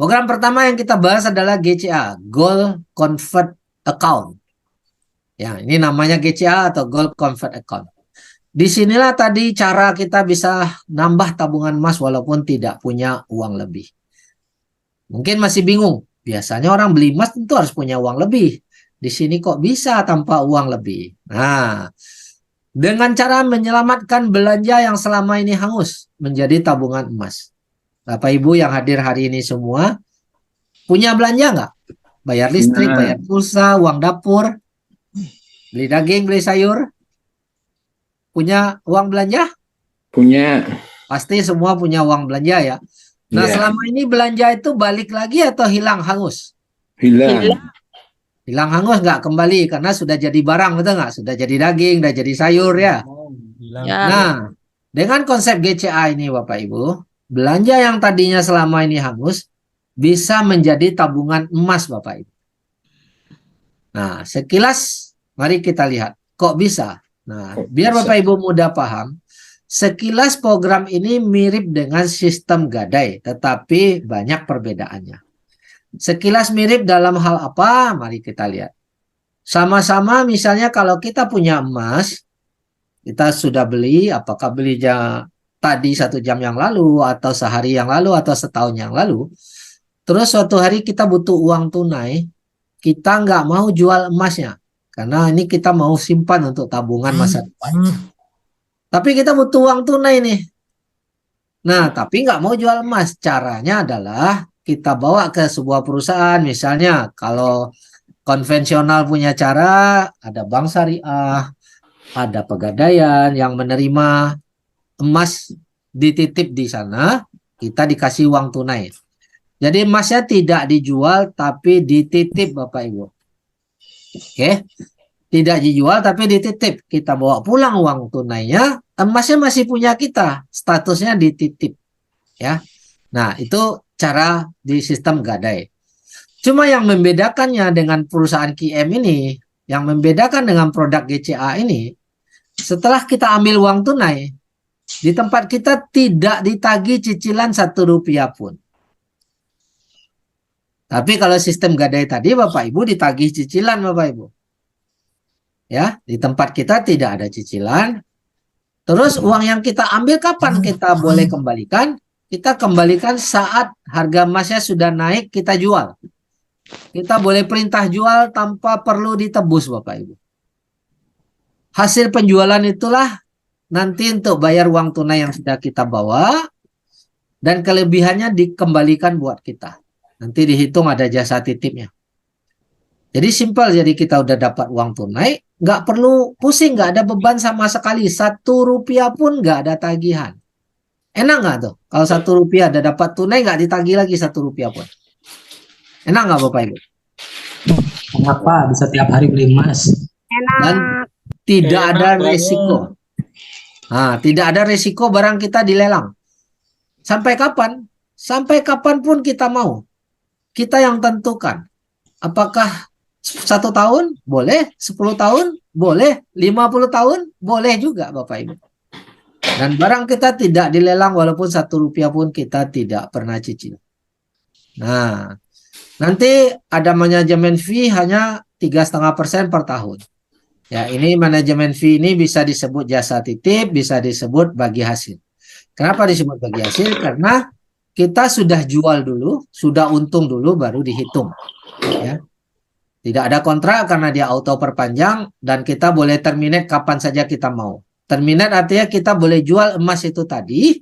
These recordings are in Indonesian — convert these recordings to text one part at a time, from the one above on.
Program pertama yang kita bahas adalah GCA, Gold Convert Account. Ya, ini namanya GCA atau Gold Convert Account. Disinilah tadi cara kita bisa nambah tabungan emas walaupun tidak punya uang lebih. Mungkin masih bingung. Biasanya orang beli emas tentu harus punya uang lebih. Di sini kok bisa tanpa uang lebih? Nah, dengan cara menyelamatkan belanja yang selama ini hangus menjadi tabungan emas. Bapak Ibu yang hadir hari ini semua punya belanja nggak? Bayar listrik, Nah, bayar pulsa, uang dapur, beli daging, beli sayur. Punya uang belanja? punya. Pasti semua punya uang belanja ya. Nah, Ya, selama ini belanja itu balik lagi atau hilang hangus? hilang. Hilang hangus nggak kembali karena sudah jadi barang, betul nggak? Sudah jadi daging, sudah jadi sayur ya. Ya, Nah, dengan konsep GCA ini Bapak Ibu, belanja yang tadinya selama ini hangus bisa menjadi tabungan emas Bapak Ibu. Nah, sekilas mari kita lihat kok bisa. Nah, Kok biar bisa? Bapak Ibu mudah paham, sekilas program ini mirip dengan sistem gadai, tetapi banyak perbedaannya. Sekilas mirip dalam hal apa? Mari kita lihat. Sama-sama misalnya kalau kita punya emas, kita sudah beli, apakah belinya tadi 1 jam yang lalu, atau sehari yang lalu, atau setahun yang lalu. Terus suatu hari kita butuh uang tunai, kita nggak mau jual emasnya. Karena ini kita mau simpan untuk tabungan masa depan. Tapi kita butuh uang tunai nih. Nah, tapi nggak mau jual emas. Caranya adalah kita bawa ke sebuah perusahaan. Misalnya kalau konvensional punya cara, ada bank syariah, ada pegadaian yang menerima emas dititip di sana, kita dikasih uang tunai. Jadi emasnya tidak dijual tapi dititip Bapak Ibu. Oke, tidak dijual tapi dititip. Kita bawa pulang uang tunainya, emasnya masih punya kita, statusnya dititip ya. Nah, itu cara di sistem gadai. Cuma yang membedakannya dengan perusahaan QM ini, yang membedakan dengan produk GCA ini, setelah kita ambil uang tunai, di tempat kita tidak ditagih cicilan Rp1 pun. Tapi kalau sistem gadai tadi Bapak Ibu ditagih cicilan Bapak Ibu. Ya, di tempat kita tidak ada cicilan. Terus uang yang kita ambil kapan kita boleh kembalikan? Kita kembalikan saat harga emasnya sudah naik kita jual. Kita boleh perintah jual tanpa perlu ditebus Bapak Ibu. Hasil penjualan itulah nanti untuk bayar uang tunai yang sudah kita bawa dan kelebihannya dikembalikan buat kita. Nanti dihitung ada jasa titipnya. Jadi simpel, jadi kita udah dapat uang tunai, nggak perlu pusing, nggak ada beban sama sekali. Rp1 pun nggak ada tagihan. Enak nggak tuh? Kalau Rp1 ada dapat tunai nggak ditagih lagi Rp1 pun. Enak nggak Bapak Ibu? Kenapa bisa tiap hari beli emas? Dan tidak ada resiko. Nah, tidak ada resiko barang kita dilelang. Sampai kapan? Sampai kapanpun kita mau. Kita yang tentukan. Apakah 1 tahun? Boleh. 10 tahun? Boleh. 50 tahun? Boleh juga Bapak Ibu. Dan barang kita tidak dilelang walaupun Rp1 pun kita tidak pernah cicil. Nah, nanti ada manajemen fee hanya 3,5% per tahun. Ya, ini manajemen fee ini bisa disebut jasa titip, bisa disebut bagi hasil. Kenapa disebut bagi hasil? Karena kita sudah jual dulu, sudah untung dulu baru dihitung. Ya. Tidak ada kontrak karena dia auto perpanjang dan kita boleh terminate kapan saja kita mau. Terminate artinya kita boleh jual emas itu tadi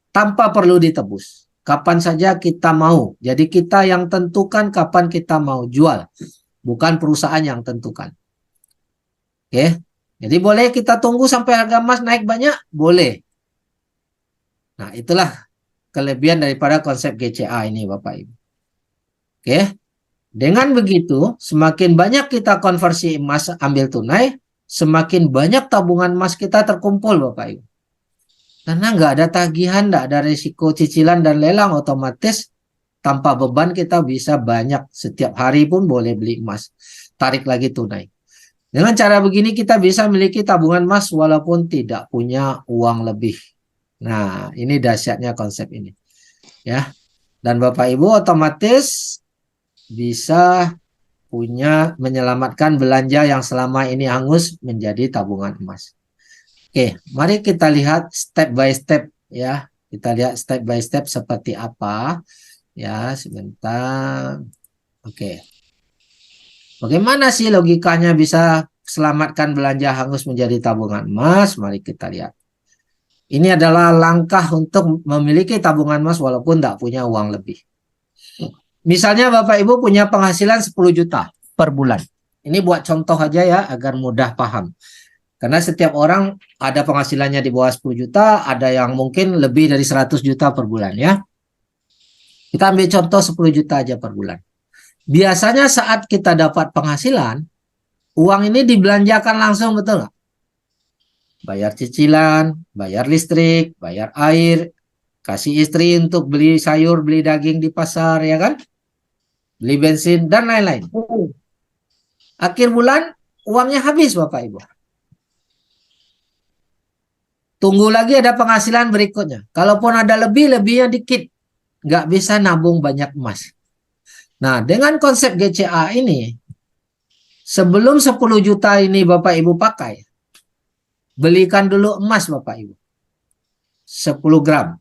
tanpa perlu ditebus. Kapan saja kita mau. Jadi kita yang tentukan kapan kita mau jual. Bukan perusahaan yang tentukan. Oke. Jadi boleh kita tunggu sampai harga emas naik banyak? Boleh. Nah, itulah kelebihan daripada konsep GCA ini Bapak Ibu. Oke. Dengan begitu, semakin banyak kita konversi emas ambil tunai, semakin banyak tabungan emas kita terkumpul Bapak Ibu. Karena nggak ada tagihan, nggak ada risiko cicilan dan lelang, otomatis tanpa beban kita bisa banyak. Setiap hari pun boleh beli emas. Tarik lagi tunai. Dengan cara begini kita bisa memiliki tabungan emas walaupun tidak punya uang lebih. Nah, ini dahsyatnya konsep ini. Ya. Dan Bapak Ibu otomatis bisa menyelamatkan belanja yang selama ini hangus menjadi tabungan emas. Oke, mari kita lihat step by step ya. Kita lihat step by step seperti apa. Ya, sebentar. Oke. Bagaimana sih logikanya bisa selamatkan belanja hangus menjadi tabungan emas? Mari kita lihat. Ini adalah langkah untuk memiliki tabungan emas walaupun tidak punya uang lebih. Misalnya Bapak Ibu punya penghasilan 10 juta per bulan. Ini buat contoh aja ya agar mudah paham. Karena setiap orang ada penghasilannya di bawah 10 juta, ada yang mungkin lebih dari 100 juta per bulan ya. Kita ambil contoh 10 juta aja per bulan. Biasanya saat kita dapat penghasilan, uang ini dibelanjakan langsung, betul nggak? Bayar cicilan, bayar listrik, bayar air, kasih istri untuk beli sayur, beli daging di pasar, ya kan? Beli bensin, dan lain-lain. Akhir bulan, uangnya habis Bapak Ibu. Tunggu lagi ada penghasilan berikutnya. Kalaupun ada lebih, lebihnya dikit. Nggak bisa nabung banyak emas. Nah, dengan konsep GCA ini, sebelum 10 juta ini Bapak Ibu pakai, belikan dulu emas Bapak Ibu. 10 gram.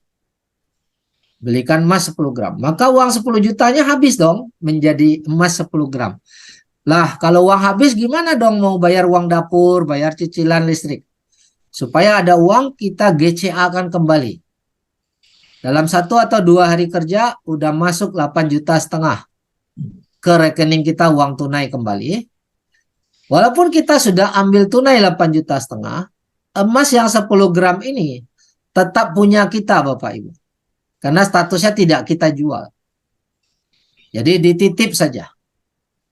Belikan emas 10 gram. Maka uang 10 jutanya habis dong menjadi emas 10 gram. Lah, kalau uang habis gimana dong mau bayar uang dapur, bayar cicilan listrik? Supaya ada uang, kita GCA-kan kembali. Dalam 1 atau 2 hari kerja, udah masuk 8,5 juta ke rekening kita uang tunai kembali. Walaupun kita sudah ambil tunai 8,5 juta, emas yang 10 gram ini tetap punya kita Bapak Ibu. Karena statusnya tidak kita jual. Jadi dititip saja.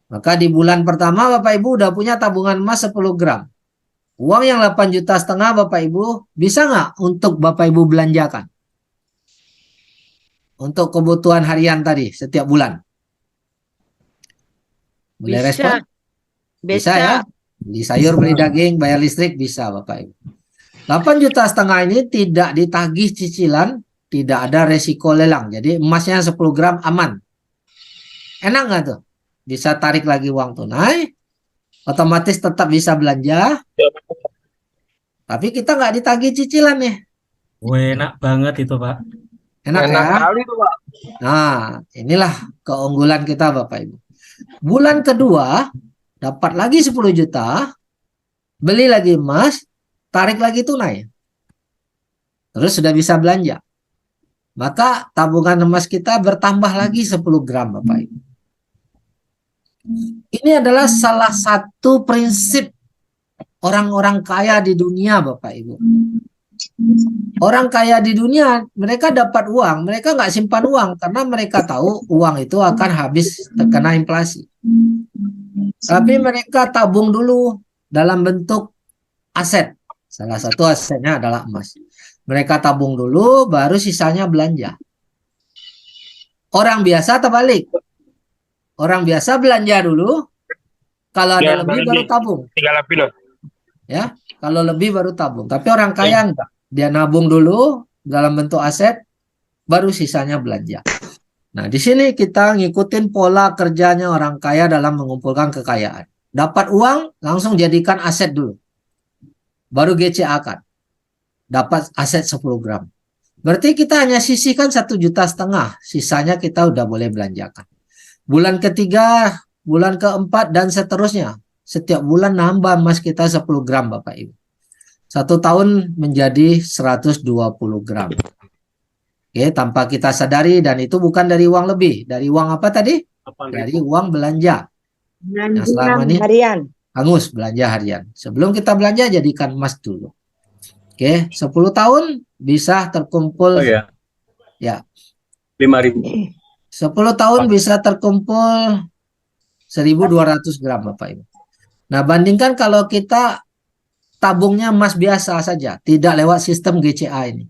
Maka di bulan pertama Bapak Ibu udah punya tabungan emas 10 gram. Uang yang 8,5 juta Bapak Ibu bisa nggak untuk Bapak Ibu belanjakan? Untuk kebutuhan harian tadi setiap bulan. Boleh respon? Bisa ya? Beli sayur, beli daging, bayar listrik bisa Bapak Ibu. 8,5 juta ini tidak ditagih cicilan, tidak ada resiko lelang. Jadi emasnya 10 gram aman. Enak nggak tuh? Bisa tarik lagi uang tunai, otomatis tetap bisa belanja, tapi kita nggak ditagih cicilan nih. Enak banget itu Pak. Enak ya? Kali tuh, Pak. Nah, inilah keunggulan kita Bapak Ibu. Bulan kedua, dapat lagi 10 juta, beli lagi emas, tarik lagi tunai. Terus sudah bisa belanja. Maka tabungan emas kita bertambah lagi 10 gram Bapak Ibu. Ini adalah salah satu prinsip orang-orang kaya di dunia Bapak Ibu. Orang kaya di dunia, mereka dapat uang, mereka nggak simpan uang karena mereka tahu uang itu akan habis terkena inflasi. Tapi mereka tabung dulu dalam bentuk aset. Salah satu asetnya adalah emas. Mereka tabung dulu, baru sisanya belanja. Orang biasa terbalik. Orang biasa belanja dulu, kalau ada lebih baru tabung. Tinggal lebih loh. Ya, kalau lebih baru tabung. Tapi orang kaya enggak. Dia nabung dulu dalam bentuk aset, baru sisanya belanja. Nah, di sini kita ngikutin pola kerjanya orang kaya dalam mengumpulkan kekayaan. Dapat uang, langsung jadikan aset dulu. Baru GCA-kan. Dapat aset 10 gram. Berarti kita hanya sisihkan 1,5 juta, sisanya kita udah boleh belanjakan. Bulan ketiga, bulan keempat, dan seterusnya. Setiap bulan nambah emas kita 10 gram Bapak Ibu. 1 tahun menjadi 120 gram. Oke, tanpa kita sadari, dan itu bukan dari uang lebih. Dari uang apa tadi? Dari uang belanja. Yang selama ini harian. hangus belanja harian. Sebelum kita belanja, jadikan emas dulu. Oke, 10 tahun bisa terkumpul. Oh ya. Ya. 5.000. 10 tahun bisa terkumpul 1.200 gram Bapak Ibu. Nah, bandingkan kalau kita tabungnya emas biasa saja, tidak lewat sistem GCA ini.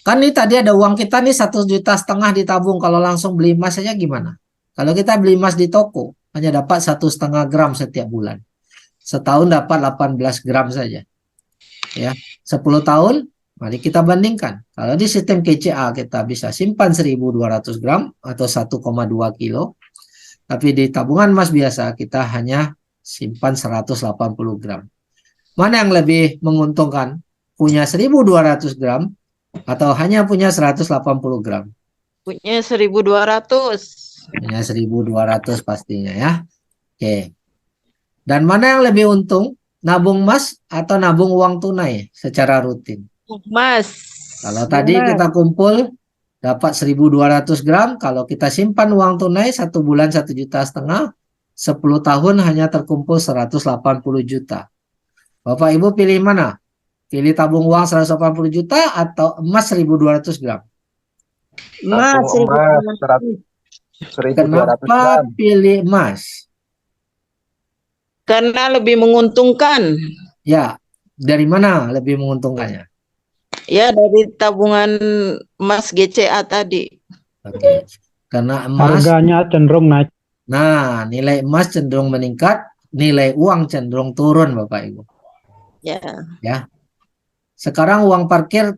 Kan ini tadi ada uang kita nih 1,5 juta ditabung, kalau langsung beli emas saja gimana? Kalau kita beli emas di toko, hanya dapat 1,5 gram setiap bulan. Setahun dapat 18 gram saja. Ya, 10 tahun Mari kita bandingkan. Kalau di sistem KCA kita bisa simpan 1.200 gram atau 1,2 kilo. Tapi di tabungan emas biasa kita hanya simpan 180 gram. Mana yang lebih menguntungkan? Punya 1.200 gram atau hanya punya 180 gram? Punya 1.200. Punya 1.200 pastinya ya. Oke. Dan mana yang lebih untung? Nabung emas atau nabung uang tunai secara rutin? Mas. Kalau tadi kita kumpul dapat 1.200 gram, kalau kita simpan uang tunai 1 bulan 1,5 juta, 10 tahun hanya terkumpul 180 juta. Bapak Ibu pilih mana? Pilih tabung uang 180 juta atau emas 1.200 gram? Mas, Emas 1.200 Kenapa gram. pilih emas? Karena lebih menguntungkan. Ya, dari mana lebih menguntungkannya? Ya, dari tabungan emas GCA tadi. Oke. Karena emas, Harganya cenderung naik. nah nilai emas cenderung meningkat, nilai uang cenderung turun Bapak Ibu. Ya. Sekarang uang parkir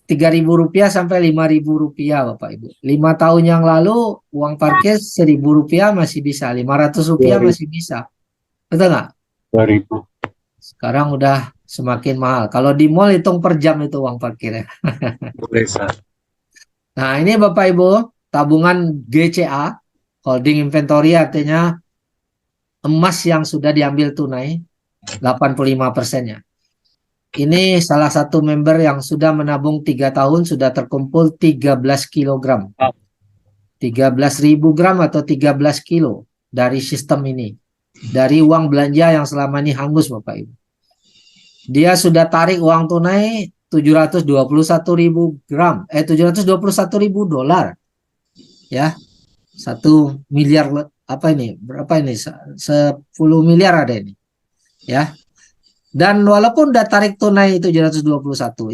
Rp3.000 sampai Rp5.000 Bapak Ibu. 5 tahun yang lalu uang parkir Rp1.000 masih bisa, Rp500 masih bisa. Betul nggak? 2.000. Sekarang udah semakin mahal. Kalau di mall hitung per jam itu uang parkirnya. Boleh, Sar. Nah ini Bapak Ibu, tabungan GCA, holding inventory artinya emas yang sudah diambil tunai, 85%-nya. Ini salah satu member yang sudah menabung 3 tahun, sudah terkumpul 13 kilogram. 13.000 gram atau 13 kilo dari sistem ini. Dari uang belanja yang selama ini hangus Bapak Ibu. Dia sudah tarik uang tunai 721.000 gram, 721.000 dolar. Ya. 1 miliar apa ini? Berapa ini? 10 miliar ada ini. Ya. Dan walaupun udah tarik tunai 721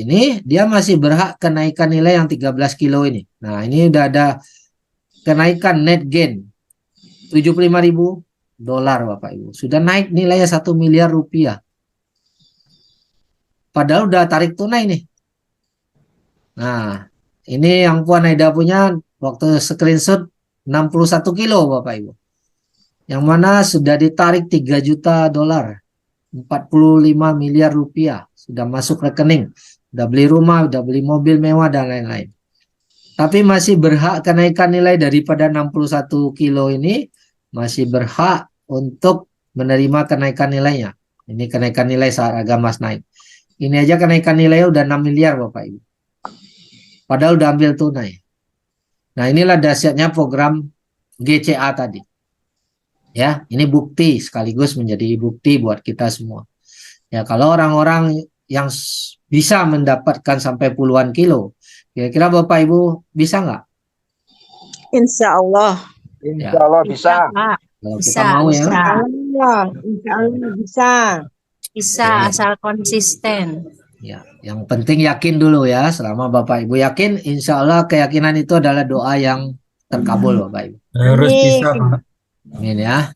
ini, dia masih berhak kenaikan nilai yang 13 kilo ini. Nah, ini udah ada kenaikan net gain 75.000 dolar Bapak Ibu. Sudah naik nilainya 1 miliar rupiah. Padahal udah tarik tunai nih. Nah, ini yang Puan Aida punya waktu screenshot 61 kilo Bapak Ibu. Yang mana sudah ditarik 3 juta dolar. 45 miliar rupiah. Sudah masuk rekening. Udah beli rumah, udah beli mobil mewah dan lain-lain. Tapi masih berhak kenaikan nilai daripada 61 kilo ini. Masih berhak untuk menerima kenaikan nilainya. Ini kenaikan nilai saat harga emas naik. Ini aja kenaikan nilainya udah 6 miliar Bapak Ibu. Padahal udah ambil tunai. Nah inilah dahsyatnya program GCA tadi. Ya, ini bukti sekaligus menjadi bukti buat kita semua. Ya, kalau orang-orang yang bisa mendapatkan sampai puluhan kilo, kira-kira Bapak Ibu bisa nggak? Insya Allah. Insya Allah bisa. Kalau kita mau ya. Insya Allah bisa. Bisa Ya. asal konsisten. Ya, yang penting yakin dulu ya. Selama Bapak Ibu yakin, insya Allah keyakinan itu adalah doa yang terkabul Bapak Ibu. Harus bisa, Pak. Amin ya.